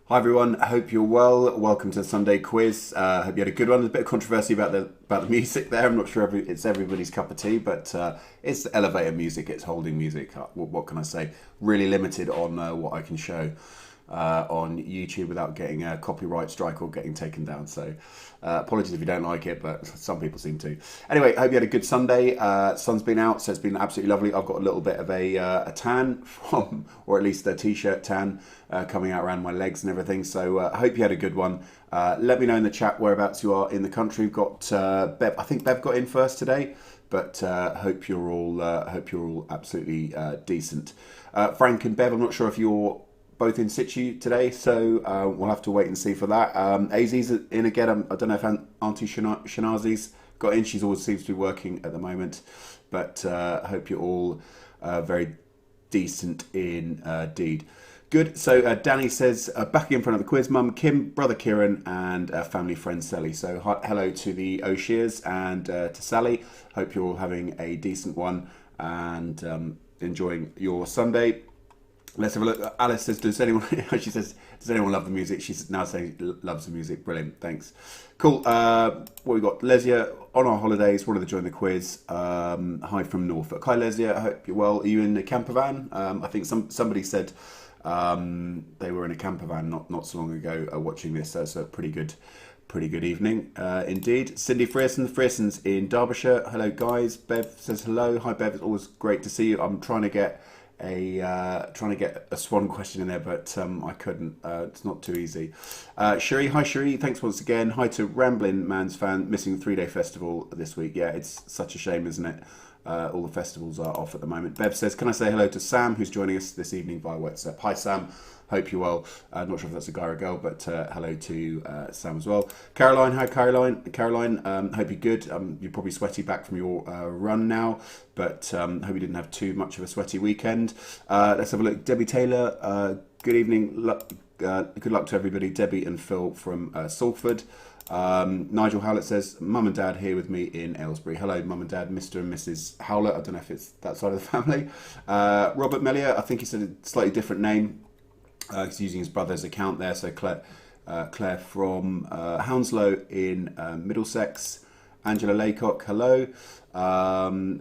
Hi everyone, I hope you're well. Welcome to the Sunday quiz. Hope you had a good one. There's a bit of controversy about the music there. I'm not sure it's everybody's cup of tea, but it's elevator music. It's holding music. What can I say? Really limited on what I can show on YouTube without getting a copyright strike or getting taken down. So apologies if you don't like it, but some people seem to. Anyway, hope you had a good Sunday. Sun's been out, so it's been absolutely lovely. I've got a little bit of a tan from, or at least a t-shirt tan coming out around my legs and everything. So I hope you had a good one. Let me know in the chat whereabouts you are in the country. We've got Bev. I think Bev got in first today, but hope you're all absolutely decent. Frank and Bev, I'm not sure if you're both in situ today, so we'll have to wait and see for that. AZ's in again. I don't know if Auntie Shanazi's got in. She's always seems to be working at the moment, but I hope you're all very decent indeed. Good. So Danny says, back in front of the quiz, Mum, Kim, brother Kieran, and family friend Sally. So hello to the O'Shears and to Sally. Hope you're all having a decent one and enjoying your Sunday. Let's have a look. Alice says, does anyone, she says, does anyone love the music? She's now saying loves the music. Brilliant. Thanks. Cool. What we got? Lesia, on our holidays, wanted to join the quiz. Hi from Norfolk. Hi, Lesia. I hope you're well. Are you in a camper van? I think somebody said they were in a camper van not so long ago watching this. So it's a pretty good evening indeed. Cindy Frierson's in Derbyshire. Hello, guys. Bev says hello. Hi, Bev. It's always great to see you. I'm trying to get a swan question in there, but I couldn't. It's not too easy. Cherie, hi Cherie, thanks once again. Hi to Ramblin' Man's fan, missing the 3-day festival this week. Yeah, it's such a shame, isn't it? All the festivals are off at the moment. Bev says, can I say hello to Sam, who's joining us this evening via WhatsApp? Hi Sam, hope you're well. Not sure if that's a guy or a girl, but hello to Sam as well. Caroline, hi Caroline. Caroline, hope you're good. You're probably sweaty back from your run now, but hope you didn't have too much of a sweaty weekend. Let's have a look. Debbie Taylor, good evening. Good luck to everybody. Debbie and Phil from Salford. Nigel Howlett says, Mum and Dad here with me in Aylesbury. Hello, Mum and Dad, Mr. and Mrs. Howlett. I don't know if it's that side of the family. Robert Mellier, I think he said a slightly different name. He's using his brother's account there. So Claire from Hounslow in Middlesex. Angela Laycock, hello.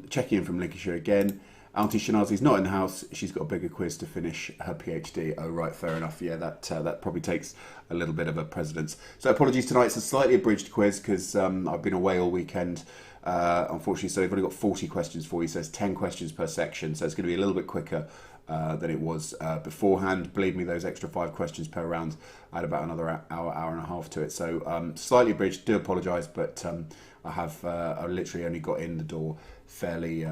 Checking in from Lincolnshire again. Auntie Shanazi's not in the house. She's got a bigger quiz to finish her PhD. Oh, right, fair enough. Yeah, that probably takes a little bit of a precedence. So apologies tonight. It's a slightly abridged quiz because I've been away all weekend, unfortunately. So we've only got 40 questions for you. So it's 10 questions per section. So it's going to be a little bit quicker than it was beforehand. Believe me, those extra 5 questions per round add about another hour and a half to it. So slightly abridged. Do apologise, but I literally only got in the door fairly.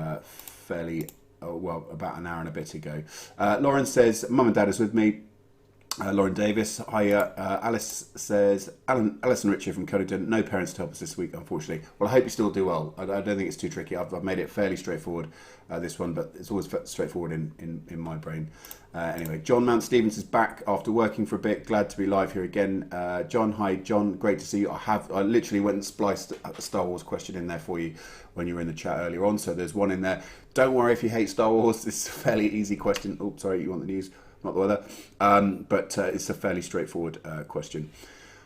Well, about an hour and a bit ago. Lauren says, Mum and Dad is with me. Lauren Davis. Hi, Alice says, Alice and Richard from Codington. No parents to help us this week, unfortunately. Well, I hope you still do well. I don't think it's too tricky. I've made it fairly straightforward, this one, but it's always straightforward in my brain. Anyway, John Mount Stevens is back after working for a bit. Glad to be live here again. John, hi, John. Great to see you. I literally went and spliced a Star Wars question in there for you when you were in the chat earlier on. So there's one in there. Don't worry if you hate Star Wars. It's a fairly easy question. Oh, sorry, you want the news, not the weather. But it's a fairly straightforward question.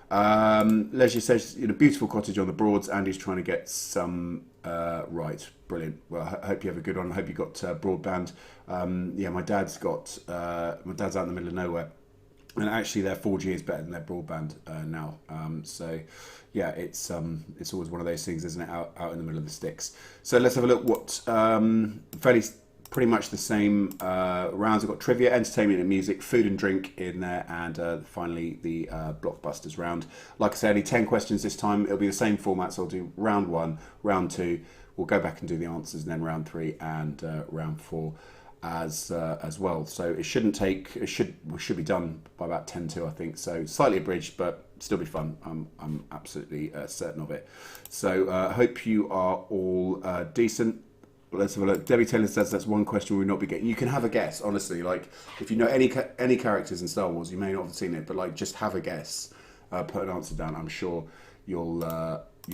Leisure says, beautiful cottage on the Broads. Andy's trying to get some right. Brilliant. Well, I hope you have a good one. I hope you got broadband. Yeah, my dad's out in the middle of nowhere. And actually, their 4G is better than their broadband now. So, yeah, it's always one of those things, isn't it? Out in the middle of the sticks. So let's have a look. What pretty much the same rounds. I've got trivia, entertainment and music, food and drink in there, and finally the blockbusters round. Like I said, only 10 questions this time. It'll be the same format. So I'll do round 1, round 2. We'll go back and do the answers, and then round 3 and round 4. As well, so we should be done by about 10 to, I think. So slightly abridged, but still be fun. I'm absolutely certain of it. So hope you are all decent. Let's have a look. Debbie Taylor says that's one question we will not be getting. You can have a guess, honestly. Like if you know any characters in Star Wars, you may not have seen it, but like just have a guess. Put an answer down. I'm sure you'll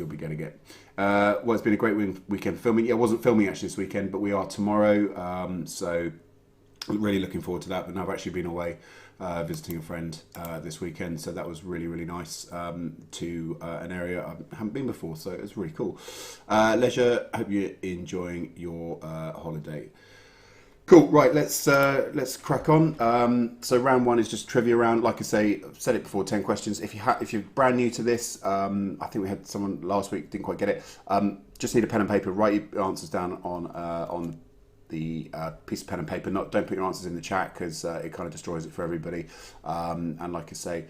be getting it. Well, it's been a great weekend filming. Yeah, I wasn't filming actually this weekend, but we are tomorrow. So Really looking forward to that. But now I've actually been away visiting a friend this weekend, so that was really, really nice to an area I haven't been before, so it was really cool. Leisure, hope you're enjoying your holiday. Cool, right, let's crack on. So round one is just trivia round. Like I say, I've said it before, 10 questions. If you're brand new to this, I think we had someone last week, didn't quite get it. Just need a pen and paper, write your answers down on the piece of pen and paper. Don't put your answers in the chat because it kind of destroys it for everybody. And like I say,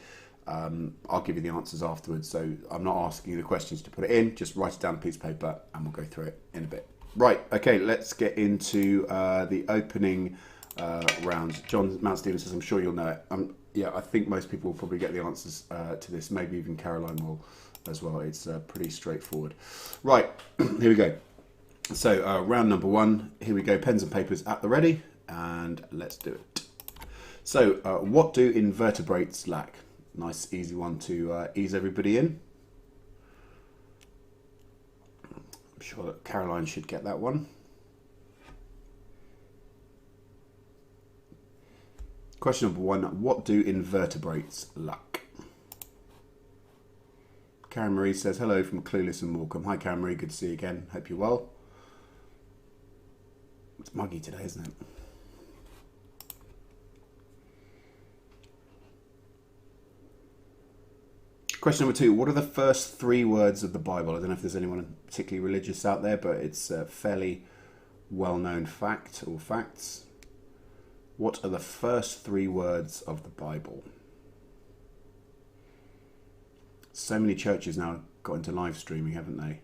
I'll give you the answers afterwards. So I'm not asking you the questions to put it in. Just write it down on a piece of paper and we'll go through it in a bit. Right, okay, let's get into the opening round. John Mount Stephen says, I'm sure you'll know it. Yeah, I think most people will probably get the answers to this. Maybe even Caroline will as well. It's pretty straightforward. Right, here we go. So round number one, here we go, pens and papers at the ready, and let's do it. So what do invertebrates lack? Nice easy one to ease everybody in. I'm sure that Caroline should get that one. Question number one, what do invertebrates lack? Karen Marie says, hello from Clueless and Morecambe. Hi Karen Marie, good to see you again. Hope you're well. It's muggy today, isn't it? Question number two, what are the first three words of the Bible? I don't know if there's anyone particularly religious out there, but it's a fairly well-known fact or facts. What are the first three words of the Bible? So many churches now got into live streaming, haven't they?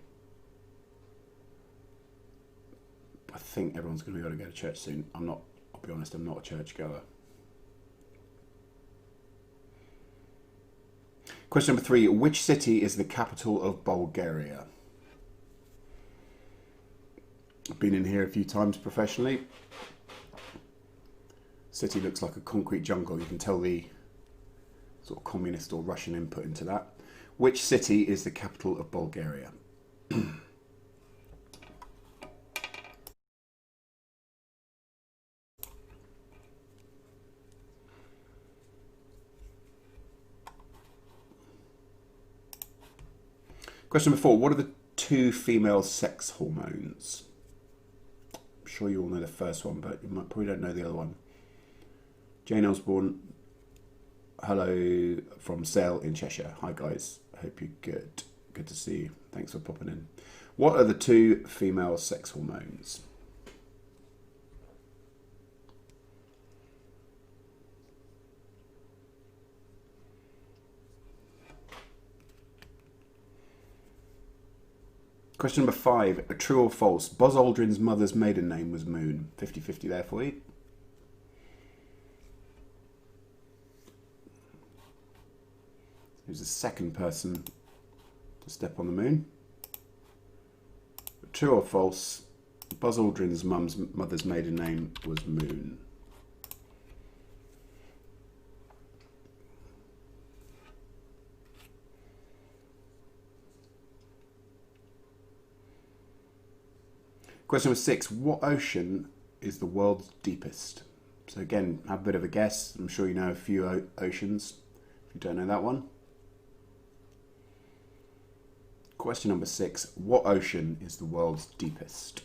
I think everyone's going to be able to go to church soon. I'll be honest, I'm not a church goer. Question number three, which city is the capital of Bulgaria? I've been in here a few times professionally. City looks like a concrete jungle. You can tell the sort of communist or Russian input into that. Which city is the capital of Bulgaria? Question number four, what are the two female sex hormones? I'm sure you all know the first one, but you probably don't know the other one. Jane Osborne, hello from Sale in Cheshire. Hi guys, hope you're good. Good to see you. Thanks for popping in. What are the two female sex hormones? Question number five, true or false? Buzz Aldrin's mother's maiden name was Moon. 50-50 there for you. Who's the second person to step on the moon? True or false? Buzz Aldrin's mother's maiden name was Moon. Question number six, what ocean is the world's deepest? So again, have a bit of a guess. I'm sure you know a few oceans, if you don't know that one. Question number six, what ocean is the world's deepest?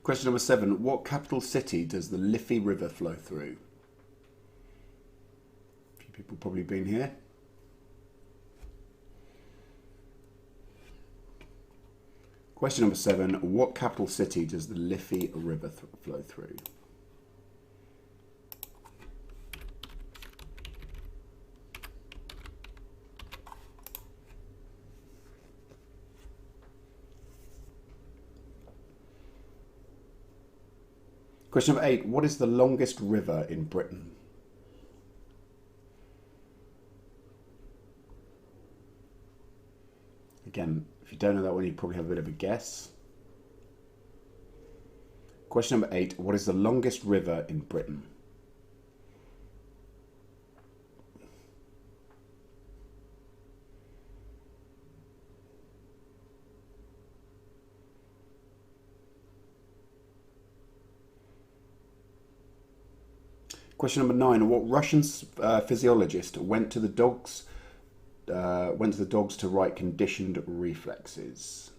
Question number seven, what capital city does the Liffey River flow through? A few people probably been here. Question number seven, what capital city does the Liffey River flow through? Question number eight, what is the longest river in Britain? Again, if you don't know that one, you probably have a bit of a guess. Question number 8. What is the longest river in Britain? Question number 9. What Russian physiologist went to the dogs to write conditioned reflexes?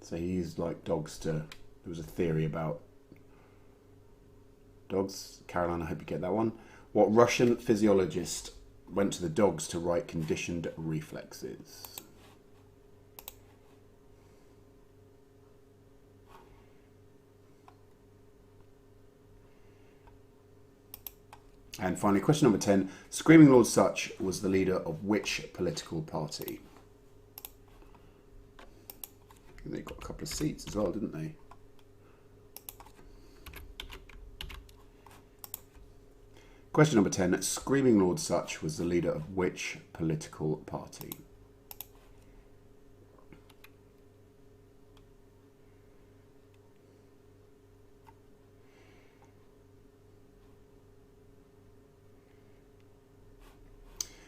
So he used like dogs to. There was a theory about dogs. Caroline, I hope you get that one. What Russian physiologist went to the dogs to write conditioned reflexes? And finally, question number 10. Screaming Lord Sutch was the leader of which political party? And they got a couple of seats as well, didn't they? Question number 10. Screaming Lord Sutch was the leader of which political party?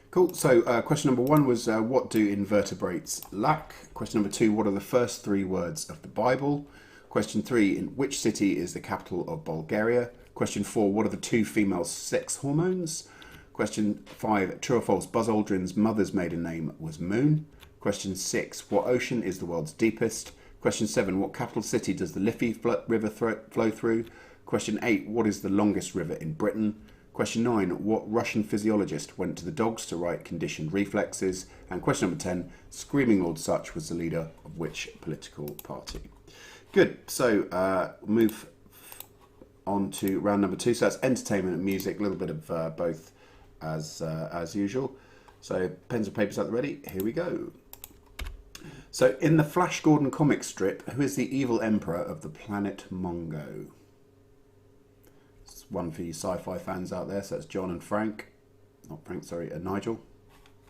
Cool. So question number 1 was what do invertebrates lack? Question number 2, what are the first 3 words of the Bible? Question 3, in which city is the capital of Bulgaria? Question 4, what are the 2 female sex hormones? Question 5, true or false, Buzz Aldrin's mother's maiden name was Moon? Question 6, what ocean is the world's deepest? Question 7, what capital city does the Liffey River flow through? Question 8, what is the longest river in Britain? Question 9, what Russian physiologist went to the dogs to write conditioned reflexes? And question number 10, Screaming Lord Sutch was the leader of which political party? Good, so move on to round number 2. So that's entertainment and music, a little bit of both as usual. So pens and papers at the ready, here we go. So in the Flash Gordon comic strip, who is the evil emperor of the planet Mongo? One for you sci-fi fans out there, so that's John and Frank. Not Frank, sorry, Nigel.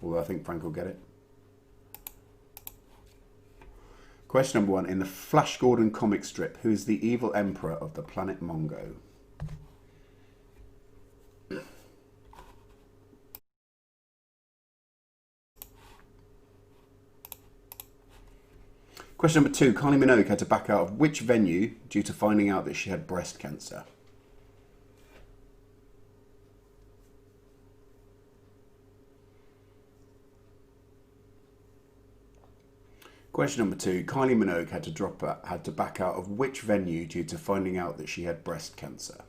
Although I think Frank will get it. Question number 1. In the Flash Gordon comic strip, who is the evil emperor of the planet Mongo? Question number 2. Kylie Minogue had to back out of which venue due to finding out that she had breast cancer? Question number 2. Kylie Minogue had to back out of which venue due to finding out that she had breast cancer?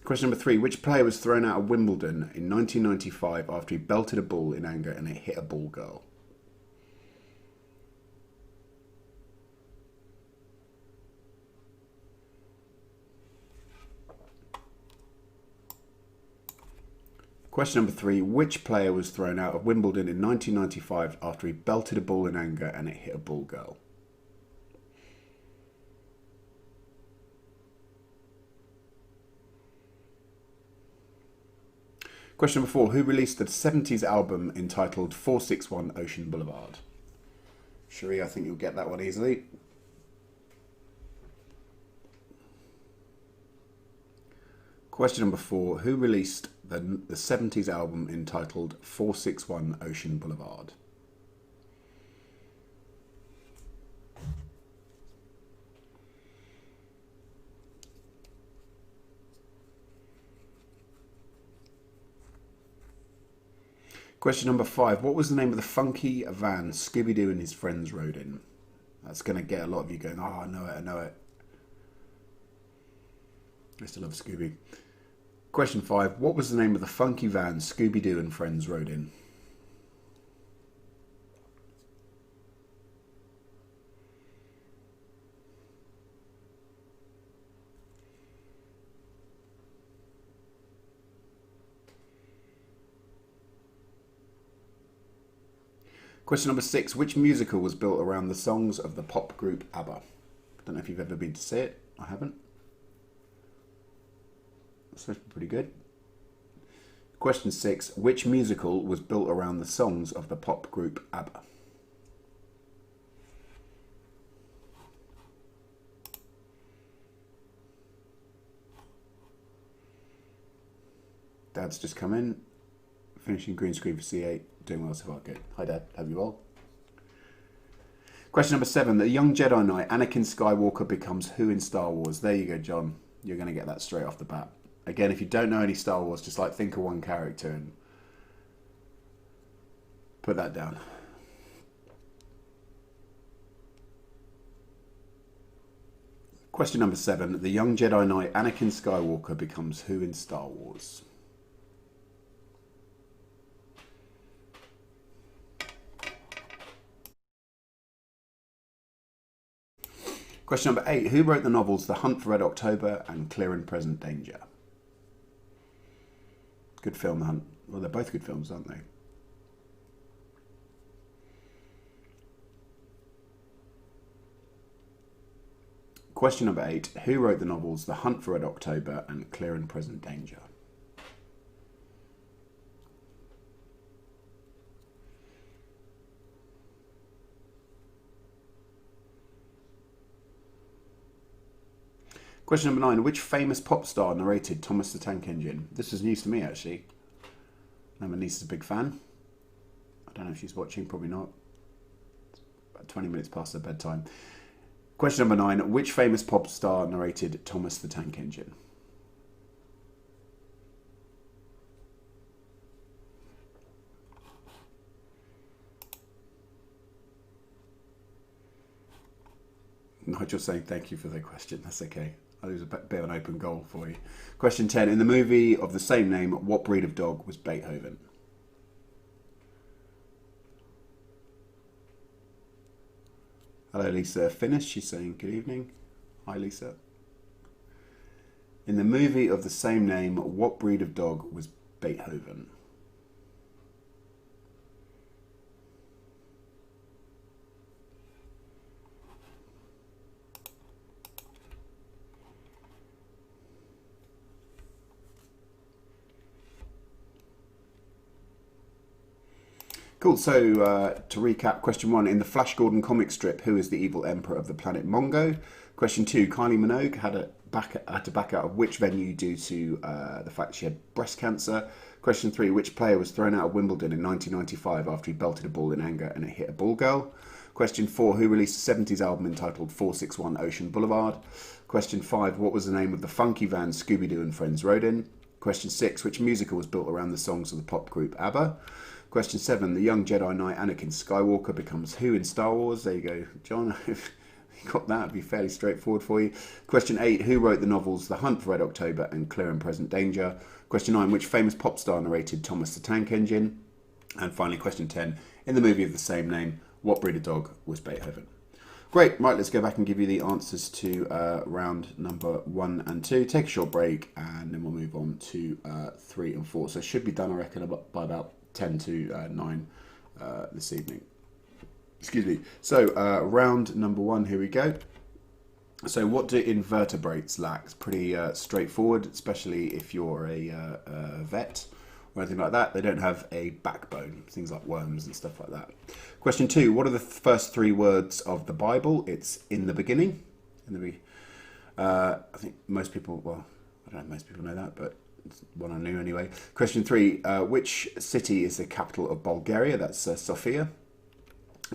Question number 3. Which player was thrown out of Wimbledon in 1995 after he belted a ball in anger and it hit a ball girl? Question number 3. Which player was thrown out of Wimbledon in 1995 after he belted a ball in anger and it hit a ball girl? Question number 4. Who released the 70s album entitled 461 Ocean Boulevard? Cherie, I think you'll get that one easily. Question number 4. Who released the 70s album entitled 461 Ocean Boulevard? Question number 5. What was the name of the funky van Scooby-Doo and his friends rode in? That's going to get a lot of you going, oh, I know it, I know it. I still love Scooby. Question 5. What was the name of the funky van Scooby-Doo and friends rode in? Question number 6. Which musical was built around the songs of the pop group ABBA? I don't know if you've ever been to see it. I haven't. That's pretty good. Question 6. Which musical was built around the songs of the pop group ABBA? Dad's just come in, finishing green screen for C8, doing well so far. Good. Hi Dad, hope you well. Question number 7. The young Jedi Knight Anakin Skywalker becomes who in Star Wars? There you go, John. You're going to get that straight off the bat. Again, if you don't know any Star Wars, just like think of one character and put that down. Question number 7. The young Jedi Knight Anakin Skywalker becomes who in Star Wars? Question number 8. Who wrote the novels The Hunt for Red October and Clear and Present Danger? Good film, The Hunt. Well, they're both good films, aren't they? Question number 8. Who wrote the novels The Hunt for Red October and Clear and Present Danger? Question number 9. Which famous pop star narrated Thomas the Tank Engine? This was news to me, actually. Now my niece is a big fan. I don't know if she's watching, probably not. It's about 20 minutes past her bedtime. Question number 9. Which famous pop star narrated Thomas the Tank Engine? Nigel saying thank you for the question. That's okay. It was a bit of an open goal for you. Question 10. In the movie of the same name, what breed of dog was Beethoven? Hello, Lisa. Finished. She's saying good evening. Hi, Lisa. In the movie of the same name, what breed of dog was Beethoven? Cool, so to recap, question 1, in the Flash Gordon comic strip, who is the evil emperor of the planet Mongo? Question 2, Kylie Minogue had to back out of which venue due to the fact she had breast cancer? Question 3, which player was thrown out of Wimbledon in 1995 after he belted a ball in anger and it hit a ball girl? Question 4, who released a 70s album entitled 461 Ocean Boulevard? Question 5, what was the name of the funky van Scooby-Doo and Friends rode in? Question 6, which musical was built around the songs of the pop group ABBA? Question 7, the young Jedi Knight Anakin Skywalker becomes who in Star Wars? There you go, John. If you got that, it'd be fairly straightforward for you. Question 8, who wrote the novels The Hunt for Red October and Clear and Present Danger? Question 9, which famous pop star narrated Thomas the Tank Engine? And finally, question 10, in the movie of the same name, what breed of dog was Beethoven? Great, right, let's go back and give you the answers to round number 1 and 2. Take a short break and then we'll move on to 3 and 4. So it should be done, I reckon, by about 10 to 9 this evening. Excuse me. So round number 1, here we go. So what do invertebrates lack? It's pretty straightforward, especially if you're a vet or anything like that. They don't have a backbone, things like worms and stuff like that. Question 2, what are the first 3 words of the Bible? It's in the beginning. I think most people, well, I don't know if most people know that, but it's one I knew anyway. Question 3, which city is the capital of Bulgaria? That's Sofia.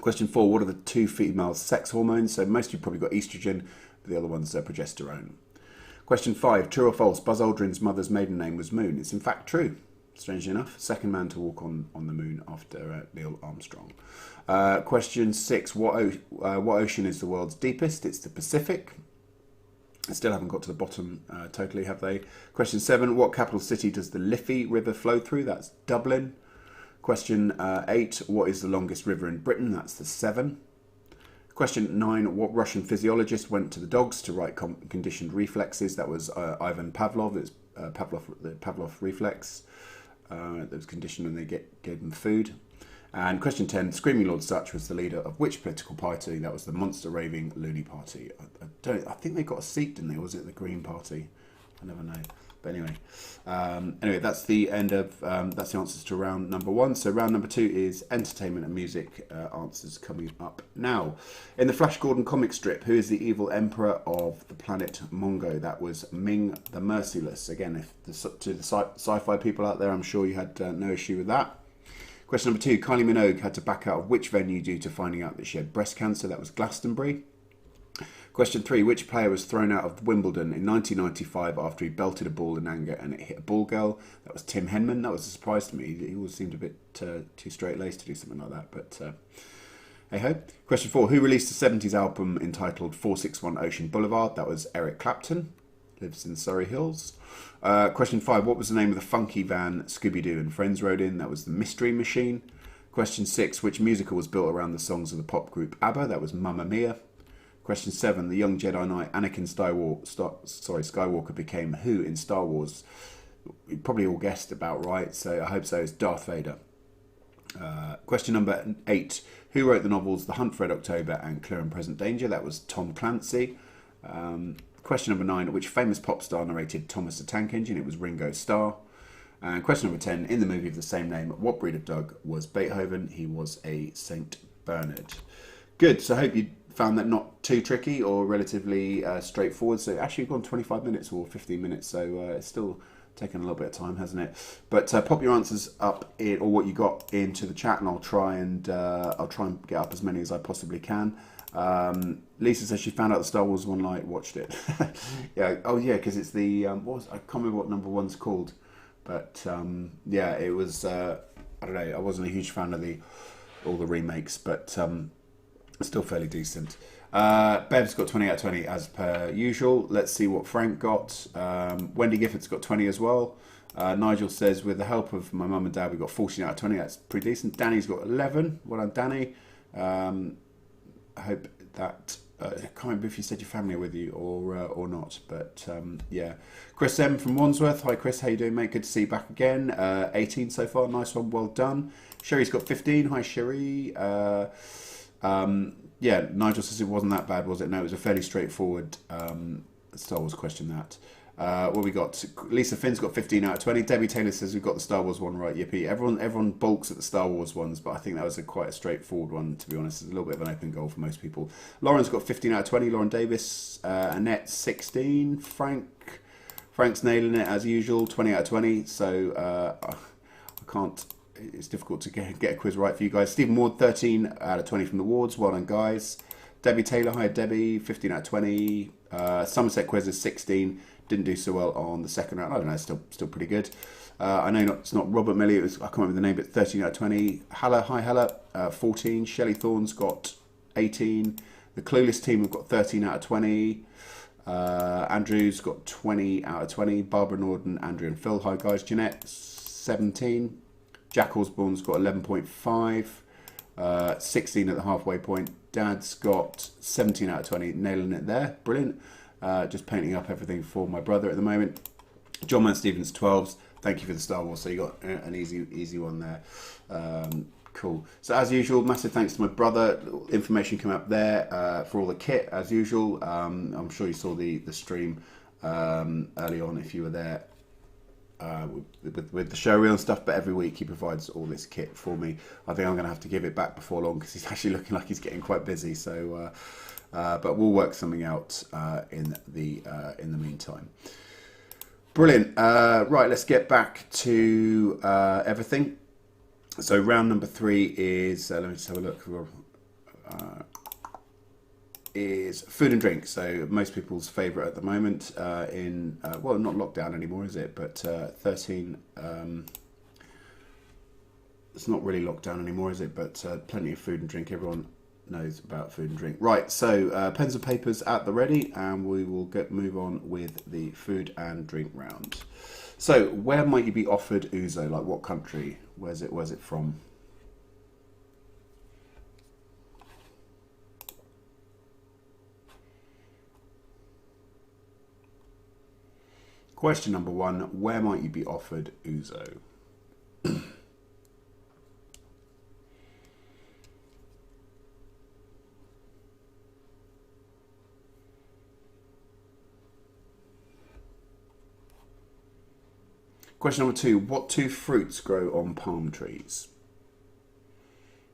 Question 4, what are the 2 female sex hormones? So most of you probably got estrogen, but the other one's progesterone. Question 5, true or false, Buzz Aldrin's mother's maiden name was Moon? It's in fact true, strangely enough. Second man to walk on the moon after Neil Armstrong. Question 6, what ocean is the world's deepest? It's the Pacific. I still haven't got to the bottom totally, have they? Question 7, what capital city does the Liffey River flow through? That's Dublin. Question 8, what is the longest river in Britain? That's the Severn. Question 9, what Russian physiologist went to the dogs to write conditioned reflexes? That was Ivan Pavlov. It's the Pavlov reflex. That was conditioned when they gave them food. And question 10, Screaming Lord Sutch was the leader of which political party? That was the Monster Raving Loony Party. I think they got a seat, didn't they? Or was it the Green Party? I never know. But anyway, that's the end of that's the answers to round number 1. So round number 2 is entertainment and music answers coming up now. In the Flash Gordon comic strip, who is the evil emperor of the planet Mongo? That was Ming the Merciless. Again, to the sci-fi people out there, I'm sure you had no issue with that. Question number 2, Kylie Minogue had to back out of which venue due to finding out that she had breast cancer? That was Glastonbury. Question 3, which player was thrown out of Wimbledon in 1995 after he belted a ball in anger and it hit a ball girl? That was Tim Henman. That was a surprise to me. He always seemed a bit too straight-laced to do something like that, but hey-ho. Question 4, who released a 70s album entitled 461 Ocean Boulevard? That was Eric Clapton, lives in Surrey Hills. Question 5, what was the name of the funky van Scooby-Doo and Friends rode in? That was the Mystery Machine. Question 6, which musical was built around the songs of the pop group ABBA? That was Mamma Mia. Question 7, the young Jedi Knight Anakin Skywalker became who in Star Wars? You probably all guessed about right, so I hope so. It's Darth Vader. Question number 8, who wrote the novels The Hunt for Red October and Clear and Present Danger? That was Tom Clancy. Question number 9, which famous pop star narrated Thomas the Tank Engine? It was Ringo Starr. And question number 10, in the movie of the same name, what breed of dog was Beethoven? He was a Saint Bernard. Good, so I hope you found that not too tricky or relatively straightforward. So actually we've gone 25 minutes or 15 minutes, so it's still taken a little bit of time, hasn't it? But pop your answers up or what you got into the chat, and I'll try and get up as many as I possibly can. Lisa says she found out the Star Wars one light, watched it. Yeah, oh yeah, because it's the I can't remember what number 1's called, but yeah, it was I don't know, I wasn't a huge fan of all the remakes, but still fairly decent. Bev's got 20 out of 20 as per usual. Let's see what Frank got. Wendy Gifford's got 20 as well. Nigel says, with the help of my mum and dad, we got 14 out of 20. That's pretty decent. Danny's got 11. Well done, Danny. I hope that I can't remember if you said your family are with you or not, but yeah. Chris M from Wandsworth. Hi Chris, how you doing, mate? Good to see you back again. 18 so far, nice one, well done. Sherry's got 15. Hi Sherry. Yeah, Nigel says it wasn't that bad, was it? No, it was a fairly straightforward Star Wars question, that. What we got? Lisa Finn's got 15 out of 20. Debbie Taylor says we've got the Star Wars one right. Yippee! Everyone balks at the Star Wars ones, but I think that was quite a straightforward one, to be honest. It's a little bit of an open goal for most people. Lauren's got 15 out of 20. Lauren Davis, Annette 16. Frank's nailing it as usual, 20 out of 20. So I can't. It's difficult to get a quiz right for you guys. Stephen Ward, 13 out of 20 from the Wards. Well done, guys. Debbie Taylor, hi Debbie, 15 out of 20. Somerset quiz is 16. Didn't do so well on the second round. I don't know, still pretty good. I know it's not Robert Millie. I can't remember the name, but 13 out of 20. Halla, hi Halla, 14. Shelley Thorne's got 18. The Clueless team have got 13 out of 20. Andrew's got 20 out of 20. Barbara Norden, Andrew and Phil. Hi guys. Jeanette, 17. Jack Osborne's got 11.5, 16 at the halfway point. Dad's got 17 out of 20, nailing it there. Brilliant. Just painting up everything for my brother at the moment. John Man Stevens, 12s. Thank you for the Star Wars. So you got an easy one there. Cool. So as usual, massive thanks to my brother. Information came up there for all the kit as usual. I'm sure you saw the stream early on if you were there. With the showreel and stuff, but every week he provides all this kit for me. I think I'm going to have to give it back before long because he's actually looking like he's getting quite busy. So, but we'll work something out in the meantime. Brilliant. Right, let's get back to everything. So round number 3 is let me just have a look. Is food and drink. So most people's favourite at the moment in well, not lockdown anymore, is it? But 13. It's not really lockdown anymore, is it? But plenty of food and drink. Everyone knows about food and drink. Right. So pens and papers at the ready, and we will move on with the food and drink round. So where might you be offered ouzo? Like what country? Where's it from? Question number 1, where might you be offered ouzo? Question number 2. What 2 fruits grow on palm trees?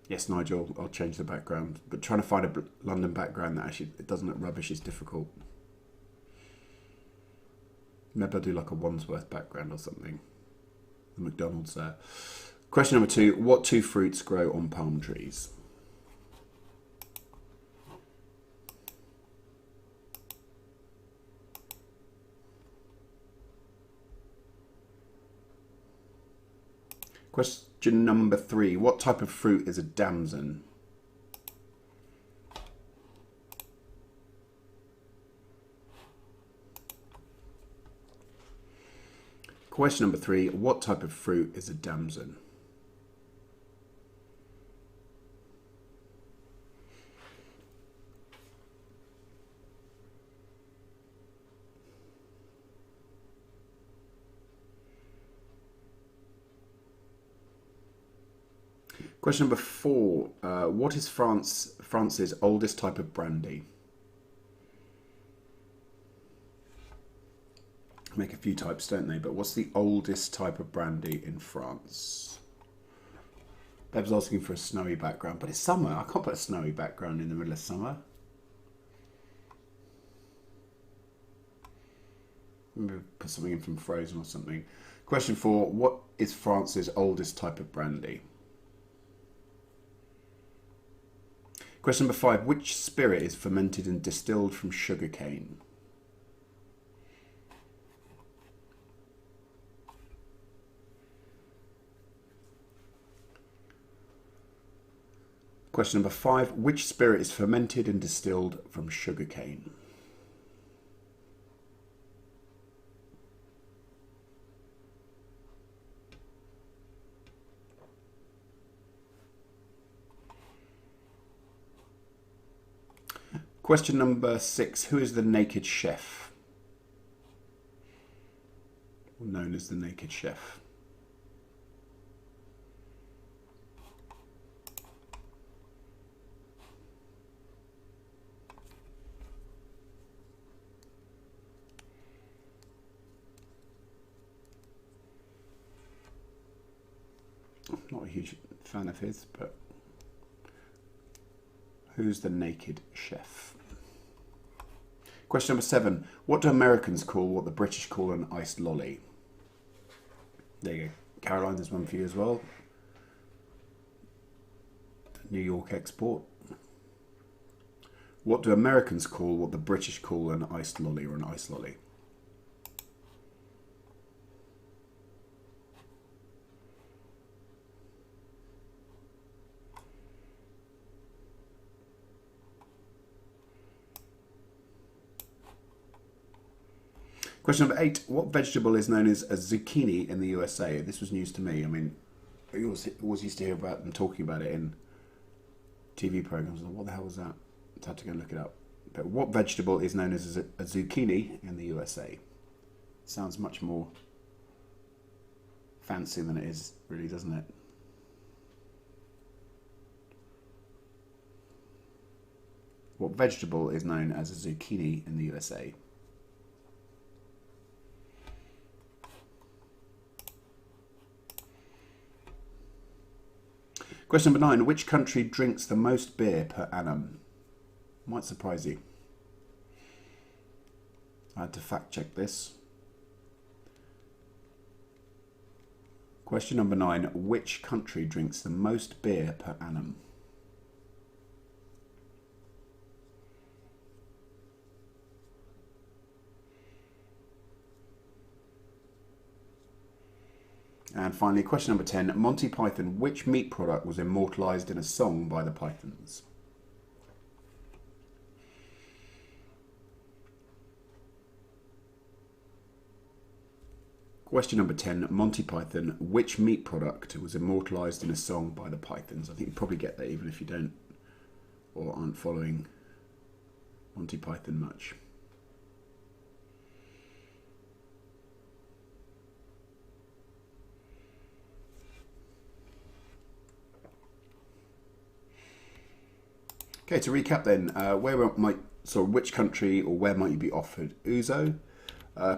Yes, Nigel, I'll change the background. But trying to find a London background that actually it doesn't look rubbish is difficult. Maybe I'll do like a Wandsworth background or something. The McDonald's there. Question number 2. What 2 fruits grow on palm trees? Question number 3. What type of fruit is a damson? Question number 3. What type of fruit is a damson? Question number 4. What is France's oldest type of brandy? Make a few types, don't they? But what's the oldest type of brandy in France? Bev's asking for a snowy background, but it's summer. I can't put a snowy background in the middle of summer. Maybe put something in from Frozen or something. Question 4. What is France's oldest type of brandy? Question number 5. Which spirit is fermented and distilled from sugarcane? Question number 5. Which spirit is fermented and distilled from sugarcane? Question number 6. Who is the naked chef? Known as the naked chef. I'm not a huge fan of his, but who's the naked chef? Question number 7. What do Americans call what the British call an iced lolly? There you go. Caroline, there's one for you as well. New York export. What do Americans call what the British call an iced lolly or an ice lolly? Question number 8. What vegetable is known as a zucchini in the USA? This was news to me. I mean, I always used to hear about them talking about it in TV programs. What the hell was that? I had to go and look it up. But what vegetable is known as a zucchini in the USA? Sounds much more fancy than it is, really, doesn't it? What vegetable is known as a zucchini in the USA? Question number 9. Which country drinks the most beer per annum? Might surprise you. I had to fact check this. Question number 9. Which country drinks the most beer per annum? And finally, question number 10. Monty Python, which meat product was immortalised in a song by the Pythons? Question number 10. Monty Python, which meat product was immortalised in a song by the Pythons? I think you probably get that even if you don't or aren't following Monty Python much. Okay, to recap then, which country or where might you be offered ouzo?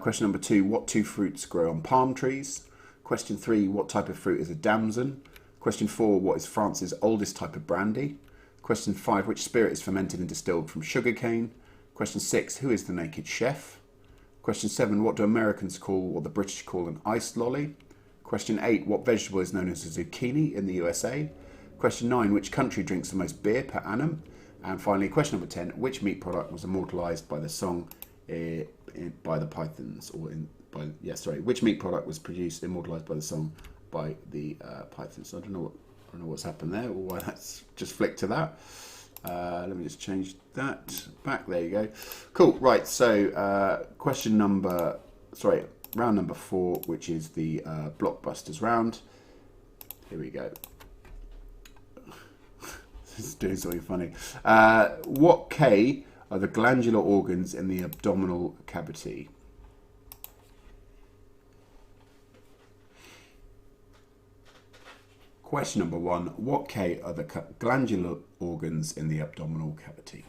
Question number 2, what 2 fruits grow on palm trees? Question 3, what type of fruit is a damson? Question 4, what is France's oldest type of brandy? Question 5, which spirit is fermented and distilled from sugarcane? Question 6, who is the naked chef? Question 7, what do Americans call what the British call an iced lolly? Question 8, what vegetable is known as a zucchini in the USA? Question 9, which country drinks the most beer per annum? And finally, question number 10, which meat product was immortalised by the song by the Pythons? Which meat product was immortalised by the song by the Pythons? So I don't know what's happened there, or why that's just flicked to that. Let me just change that back. There you go. Cool. Right. So round number 4, which is the blockbusters round. Here we go. It's doing something funny. What K are the glandular organs in the abdominal cavity? Question number 1. What K are the glandular organs in the abdominal cavity?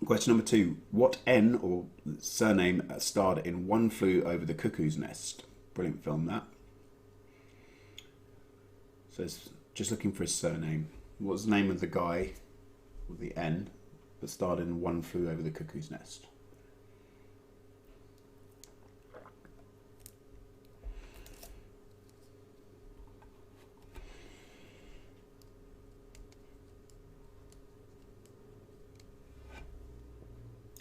Question number 2. What N or surname starred in One Flew Over the Cuckoo's Nest? Brilliant film, that. So it's just looking for his surname. What's the name of the guy with the N that starred in One Flew Over the Cuckoo's Nest?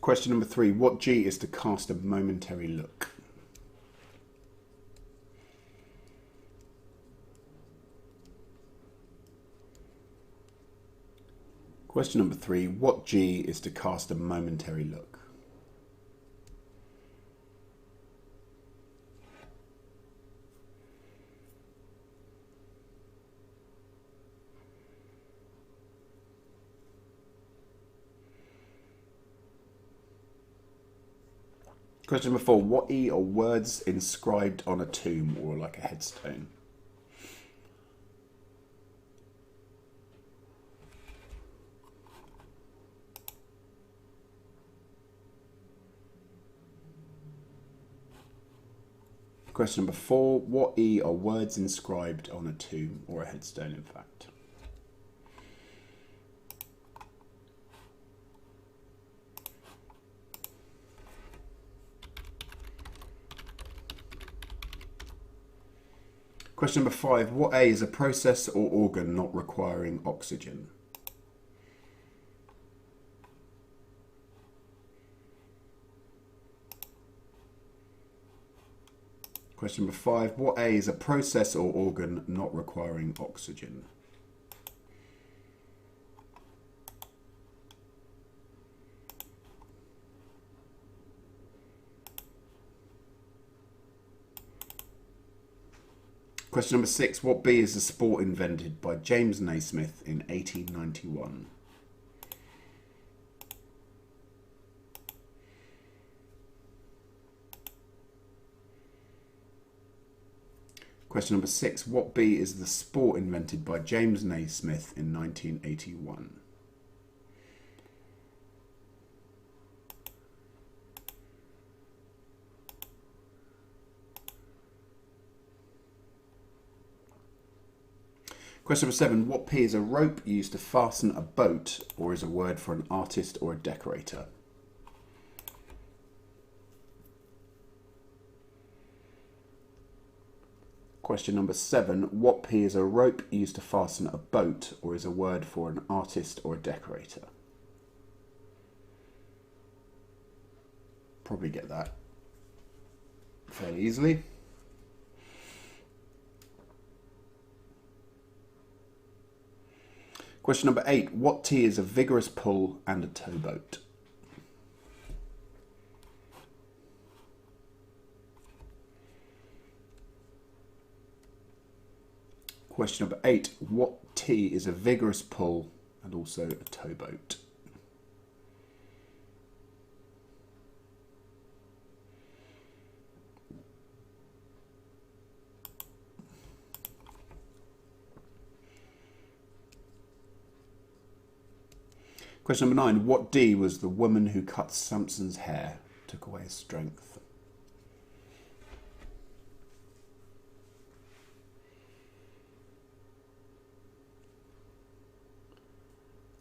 Question number 3. What G is to cast a momentary look? Question number 3. What G is to cast a momentary look? Question number 4. What E are words inscribed on a tomb or like a headstone? Question number 4. What E are words inscribed on a tomb or a headstone, in fact? Question number 5. What A is a process or organ not requiring oxygen? Question number 5. What A is a process or organ not requiring oxygen? Question number 6. What B is a sport invented by James Naismith in 1891? Question number 6. What B is the sport invented by James Naismith in 1981? Question number 7. What P is a rope used to fasten a boat or is a word for an artist or a decorator? Question number 7. What P is a rope used to fasten a boat or is a word for an artist or a decorator? Probably get that fairly easily. Question number 8. What T is a vigorous pull and a towboat? Question number 8. What T is a vigorous pull and also a towboat? Question number 9. What D was the woman who cut Samson's hair, took away his strength?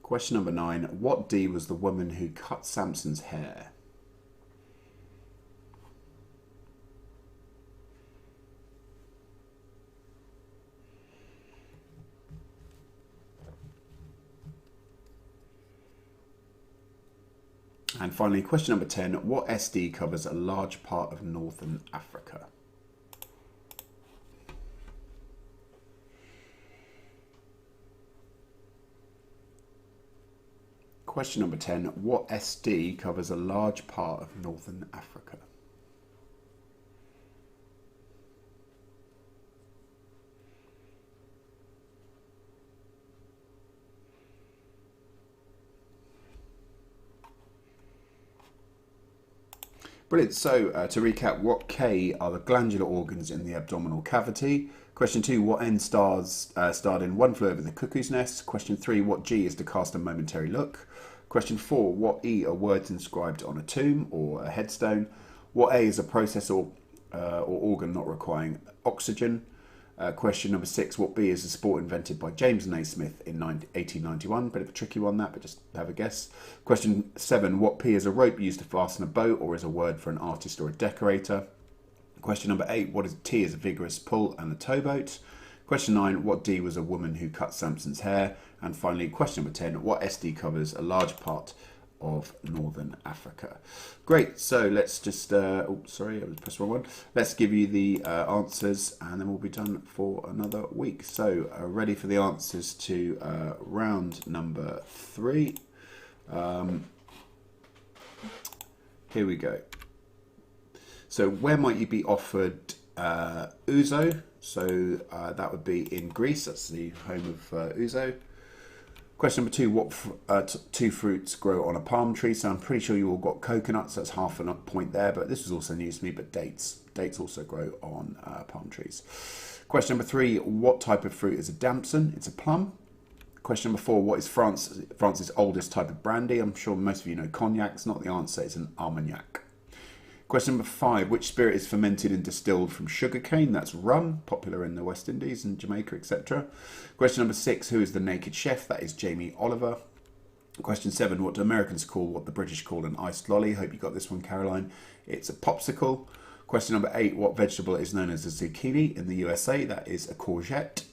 Question number 9. What D was the woman who cut Samson's hair? And finally, question number 10. What SD covers a large part of Northern Africa? Question number 10. What SD covers a large part of Northern Africa? Brilliant. So to recap, what K are the glandular organs in the abdominal cavity? Question 2, what N starred in One Flew Over the Cuckoo's Nest? Question 3, what G is to cast a momentary look? Question 4, what E are words inscribed on a tomb or a headstone? What A is a process or organ not requiring oxygen? Question number 6, what B is a sport invented by James Naismith in 1891? Bit of a tricky one that, but just have a guess. Question 7, what P is a rope used to fasten a boat or is a word for an artist or a decorator? Question number 8, what is T is a vigorous pull and a towboat? Question 9, what D was a woman who cut Samson's hair? And finally, question number 10, what SD covers a large part of Northern Africa? Great, so let's just, sorry, I pressed the wrong one. Let's give you the answers and then we'll be done for another week. So ready for the answers to round number 3. Here we go. So where might you be offered ouzo? So that would be in Greece, that's the home of ouzo. Question number 2, what 2 fruits grow on a palm tree? So I'm pretty sure you all got coconuts, that's half a point there, but this was also news to me, but dates. Dates also grow on palm trees. Question number 3, what type of fruit is a damson? It's a plum. Question number 4, what is France's oldest type of brandy? I'm sure most of you know cognac, it's not the answer, it's an armagnac. Question number 5, which spirit is fermented and distilled from sugarcane? That's rum, popular in the West Indies and Jamaica, etc. Question number 6, who is the naked chef? That is Jamie Oliver. Question 7, what do Americans call what the British call an iced lolly? Hope you got this one, Caroline. It's a popsicle. Question number 8, what vegetable is known as a zucchini in the USA? That is a courgette.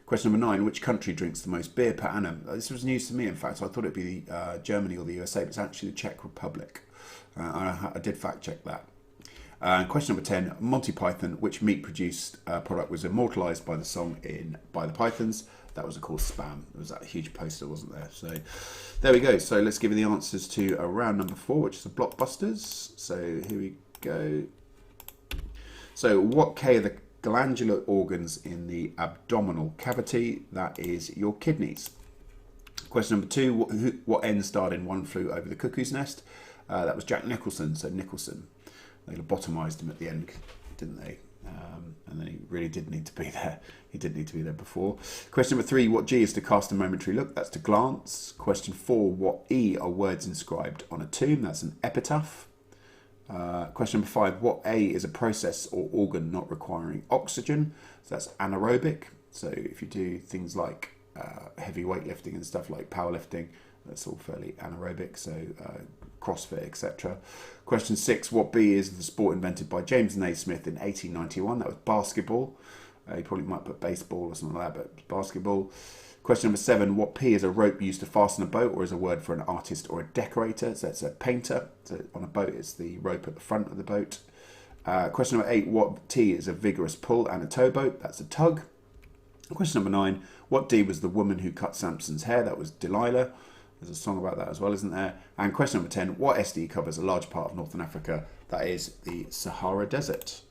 Question number 9, which country drinks the most beer per annum? This was news to me, in fact, so I thought it'd be Germany or the USA, but it's actually the Czech Republic. I did fact check that. Question number 10, Monty Python, which meat produced product was immortalised by the song by the Pythons? That was, of course, Spam. There was that huge poster, wasn't there? So there we go. So let's give you the answers to round number 4, which is the blockbusters. So here we go. So what K are the glandular organs in the abdominal cavity? That is your kidneys. Question number 2, what N starred in One Flew Over the Cuckoo's Nest? That was Jack Nicholson, so Nicholson. They lobotomised him at the end, didn't they? And then he really did need to be there. He did need to be there before. Question number 3, what G is to cast a momentary look? That's to glance. Question 4, what E are words inscribed on a tomb? That's an epitaph. Question number 5, what A is a process or organ not requiring oxygen? So that's anaerobic. So if you do things like heavy weightlifting and stuff like powerlifting, that's all fairly anaerobic, so CrossFit, etc. Question 6, what B is the sport invented by James Naismith in 1891? That was basketball. You probably might put baseball or something like that, but basketball. Question number 7, what P is a rope used to fasten a boat or is a word for an artist or a decorator? So that's a painter. So on a boat, it's the rope at the front of the boat. Question number 8, what T is a vigorous pull and a towboat? That's a tug. Question number 9, what D was the woman who cut Samson's hair? That was Delilah. There's a song about that as well, isn't there? And question number 10, what SD covers a large part of Northern Africa? That is the Sahara Desert.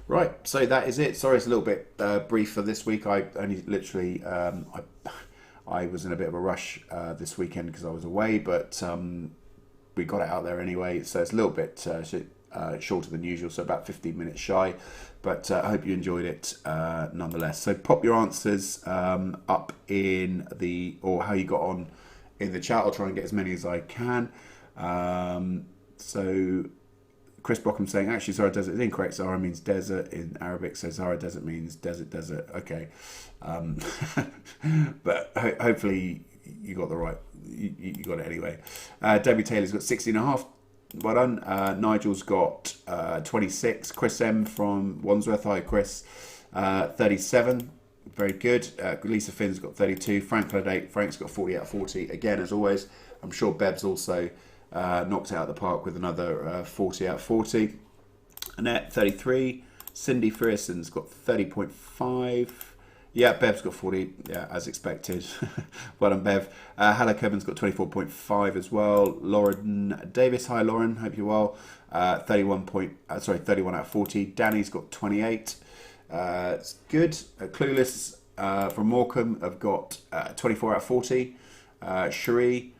Right, so that is it. Sorry, it's a little bit brief for this week. I only literally, I was in a bit of a rush this weekend because I was away, but we got it out there anyway. So it's a little bit shorter than usual, so about 15 minutes shy. But I hope you enjoyed it nonetheless. So pop your answers up in the, or how you got on in the chat. I'll try and get as many as I can. So Chris Brockham saying, actually, Zara Desert is incorrect. Zara means desert in Arabic, so Zara Desert means desert. Okay. But hopefully you got the right, you got it anyway. Debbie Taylor's got 16.5. Well done. Nigel's got 26. Chris M from Wandsworth. Hi, Chris. 37. Very good. Lisa Finn's got 32. Frank had 8. Frank's got 40 out of 40. Again, as always, I'm sure Beb's also knocked it out of the park with another 40 out of 40. Annette, 33. Cindy Frierson's got 30.5. Yeah, Bev's got 40. Yeah, as expected. Well done, Bev. Hannah Kevin's got 24.5 as well. Lauren Davis. Hi, Lauren. Hope you're well. 31 out of 40. Danny's got 28. It's good. Clueless from Morecambe have got 24 out of 40. Cherie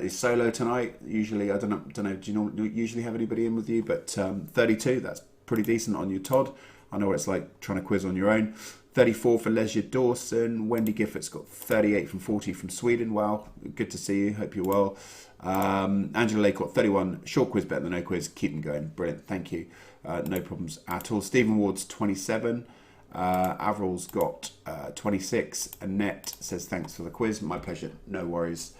is solo tonight. Usually, I don't know. Do you usually have anybody in with you? But 32. That's pretty decent on you, Todd. I know what it's like trying to quiz on your own. 34 for Lesia Dawson. Wendy Giffort's got 38 from 40 from Sweden. Wow, good to see you. Hope you're well. Angela Lake got 31. Short quiz better than no quiz. Keep them going. Brilliant. Thank you. No problems at all. Stephen Ward's 27. Averil's got 26. Annette says thanks for the quiz. My pleasure. No worries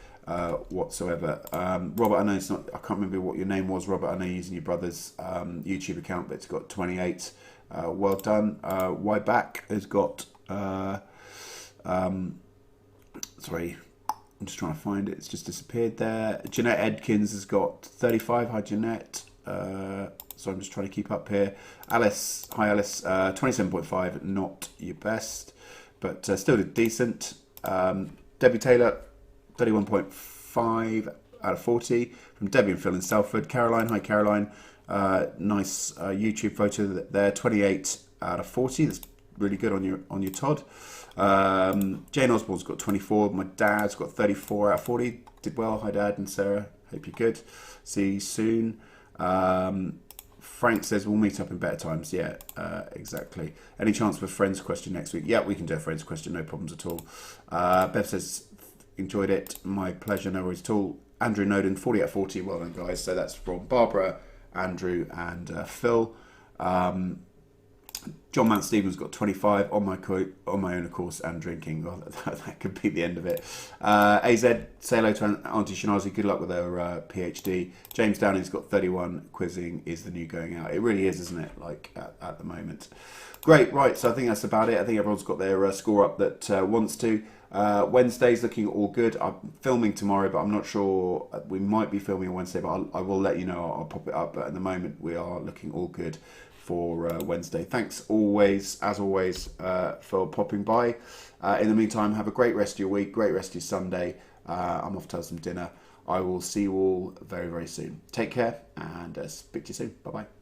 whatsoever. Robert, I know it's not. I can't remember what your name was, Robert. I know you're using your brother's YouTube account, but it's got 28. Well done. Why Back has got sorry, I'm just trying to find it. It's just disappeared there. Jeanette Edkins has got 35. Hi, Jeanette. So I'm just trying to keep up here. Alice. Hi, Alice. 27.5. Not your best, but still decent. Debbie Taylor, 31.5 out of 40 from Debbie and Phil in Salford. Caroline. Hi, Caroline. Nice YouTube photo there. 28 out of 40. That's really good on your Todd. Jane Osborne's got 24. My dad's got 34 out of 40. Did well. Hi, Dad and Sarah. Hope you're good. See you soon. Frank says we'll meet up in better times. Yeah, exactly. Any chance for a friends question next week? Yeah, we can do a friends question. No problems at all. Bev says enjoyed it. My pleasure. No worries at all. Andrew Noden, 40 out of 40. Well done, guys. So that's from Barbara, Andrew and Phil. John Mount Stevens got 25 on my own, of course, and drinking. Well, that could be the end of it. AZ, say hello to Auntie Shanazi. Good luck with her PhD. James Downing's got 31. Quizzing is the new going out. It really is, isn't it? Like at the moment. Great. Right. So I think that's about it. I think everyone's got their score up that wants to. Wednesday's looking all good. I'm filming tomorrow, but I'm not sure. We might be filming on Wednesday, but I will let you know. I'll pop it up. But at the moment, we are looking all good for Wednesday. Thanks as always, for popping by. In the meantime, have a great rest of your week, great rest of your Sunday. I'm off to have some dinner. I will see you all very, very soon. Take care and speak to you soon. Bye-bye.